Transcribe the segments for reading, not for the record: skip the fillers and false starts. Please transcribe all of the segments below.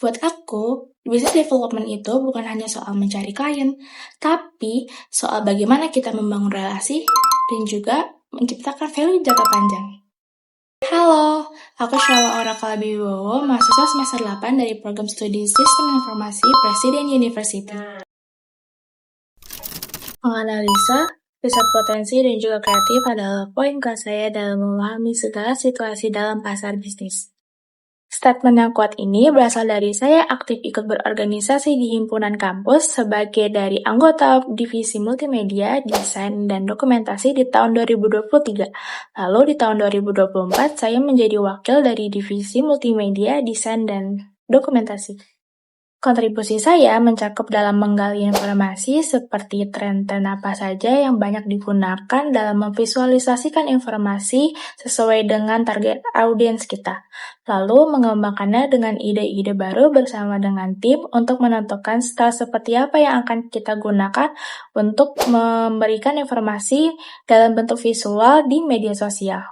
Buat aku, business development itu bukan hanya soal mencari klien, tapi soal bagaimana kita membangun relasi dan juga menciptakan value jangka panjang. Halo, aku Shala Orakala Bibowo, mahasiswa semester 8 dari program studi Sistem Informasi Presiden University. Menganalisa, riset potensi dan juga kreatif adalah poin kelas saya dalam memahami segala situasi dalam pasar bisnis. Statement yang kuat ini berasal dari saya aktif ikut berorganisasi di himpunan kampus sebagai dari anggota divisi multimedia, desain, dan dokumentasi di tahun 2023. Lalu di tahun 2024 saya menjadi wakil dari divisi multimedia, desain, dan dokumentasi. Kontribusi saya mencakup dalam menggali informasi seperti tren-tren apa saja yang banyak digunakan dalam memvisualisasikan informasi sesuai dengan target audiens kita, lalu mengembangkannya dengan ide-ide baru bersama dengan tim untuk menentukan style seperti apa yang akan kita gunakan untuk memberikan informasi dalam bentuk visual di media sosial.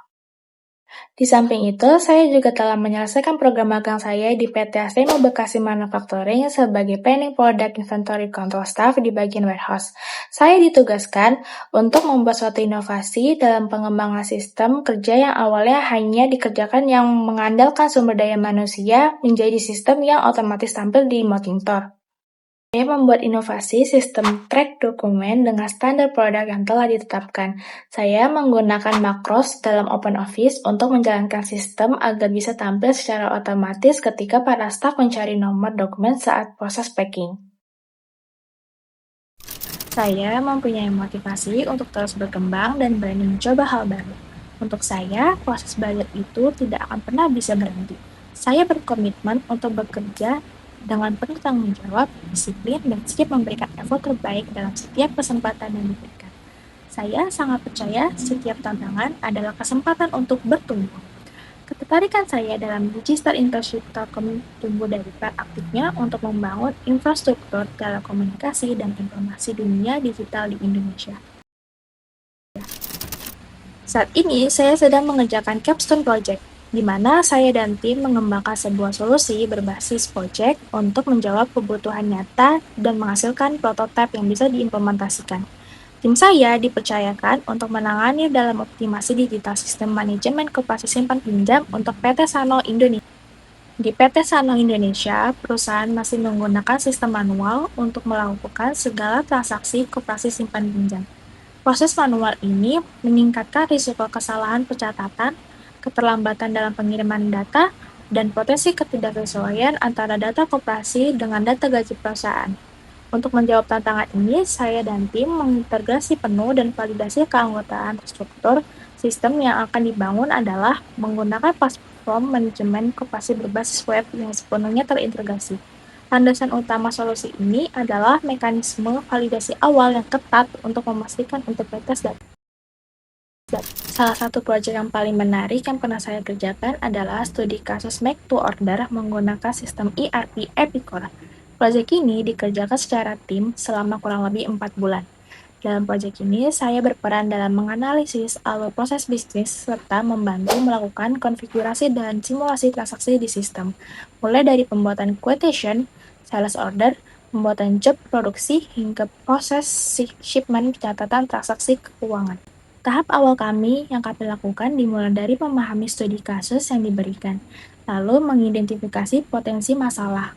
Di samping itu, saya juga telah menyelesaikan program magang saya di PT Asimo Bekasi Manufacturing sebagai Planning Product Inventory Control Staff di bagian warehouse. Saya ditugaskan untuk membuat suatu inovasi dalam pengembangan sistem kerja yang awalnya hanya dikerjakan yang mengandalkan sumber daya manusia menjadi sistem yang otomatis tampil di monitor. Saya membuat inovasi sistem track dokumen dengan standar produk yang telah ditetapkan. Saya menggunakan makros dalam OpenOffice untuk menjalankan sistem agar bisa tampil secara otomatis ketika para staf mencari nomor dokumen saat proses packing. Saya mempunyai motivasi untuk terus berkembang dan berani mencoba hal baru. Untuk saya, proses belajar itu tidak akan pernah bisa berhenti. Saya berkomitmen untuk bekerja dengan penuh tanggung jawab, disiplin, dan siap memberikan effort terbaik dalam setiap kesempatan yang diberikan. Saya sangat percaya setiap tantangan adalah kesempatan untuk bertumbuh. Ketertarikan saya dalam digital internship Telkom tumbuh dari proaktifnya untuk membangun infrastruktur telekomunikasi dan informasi dunia digital di Indonesia. Saat ini, saya sedang mengerjakan capstone project, di mana saya dan tim mengembangkan sebuah solusi berbasis project untuk menjawab kebutuhan nyata dan menghasilkan prototipe yang bisa diimplementasikan. Tim saya dipercayakan untuk menangani dalam optimasi digital sistem manajemen koperasi simpan pinjam untuk PT Sano Indonesia. Di PT Sano Indonesia, perusahaan masih menggunakan sistem manual untuk melakukan segala transaksi koperasi simpan pinjam. Proses manual ini meningkatkan risiko kesalahan pencatatan, keterlambatan dalam pengiriman data, dan potensi ketidaksesuaian antara data koperasi dengan data gaji perusahaan. Untuk menjawab tantangan ini, saya dan tim mengintegrasi penuh dan validasi keanggotaan struktur sistem yang akan dibangun adalah menggunakan platform manajemen koperasi berbasis web yang sepenuhnya terintegrasi. Landasan utama solusi ini adalah mekanisme validasi awal yang ketat untuk memastikan integritas data. Salah satu proyek yang paling menarik yang pernah saya kerjakan adalah studi kasus make to order menggunakan sistem ERP Epicor. Proyek ini dikerjakan secara tim selama kurang lebih 4 bulan. Dalam proyek ini, saya berperan dalam menganalisis alur proses bisnis serta membantu melakukan konfigurasi dan simulasi transaksi di sistem, mulai dari pembuatan quotation, sales order, pembuatan job produksi, hingga proses shipment catatan transaksi keuangan. Tahap awal yang kami lakukan dimulai dari memahami studi kasus yang diberikan, lalu mengidentifikasi potensi masalah,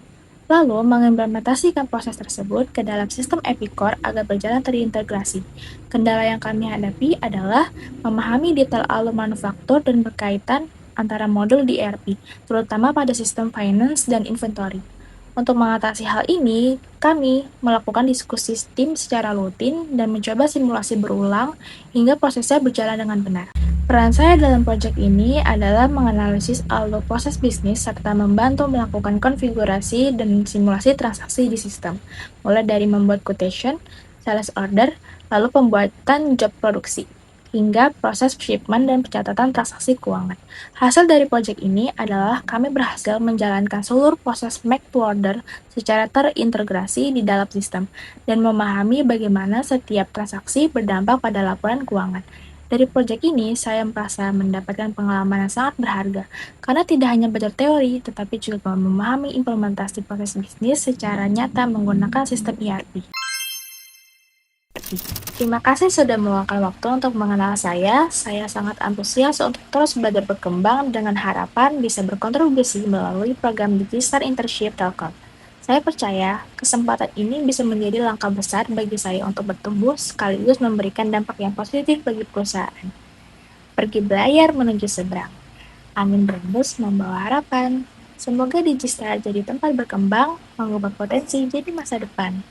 lalu mengimplementasikan proses tersebut ke dalam sistem Epicor agar berjalan terintegrasi. Kendala yang kami hadapi adalah memahami detail alur manufaktur dan berkaitan antara modul di ERP, terutama pada sistem finance dan inventory. Untuk mengatasi hal ini, kami melakukan diskusi tim secara rutin dan mencoba simulasi berulang hingga prosesnya berjalan dengan benar. Peran saya dalam proyek ini adalah menganalisis alur proses bisnis serta membantu melakukan konfigurasi dan simulasi transaksi di sistem, mulai dari membuat quotation, sales order, lalu pembuatan job produksi, hingga proses shipment dan pencatatan transaksi keuangan. Hasil dari proyek ini adalah kami berhasil menjalankan seluruh proses make to order secara terintegrasi di dalam sistem dan memahami bagaimana setiap transaksi berdampak pada laporan keuangan. Dari proyek ini, saya merasa mendapatkan pengalaman yang sangat berharga, karena tidak hanya belajar teori, tetapi juga memahami implementasi proses bisnis secara nyata menggunakan sistem ERP. Terima kasih sudah meluangkan waktu untuk mengenal saya. Saya sangat antusias untuk terus belajar berkembang dengan harapan bisa berkontribusi melalui program Digistar Internship Telkom. Saya percaya kesempatan ini bisa menjadi langkah besar bagi saya untuk bertumbuh sekaligus memberikan dampak yang positif bagi perusahaan. Pergi belayar menuju seberang. Angin berembus membawa harapan. Semoga Digistar jadi tempat berkembang, mengubah potensi jadi masa depan.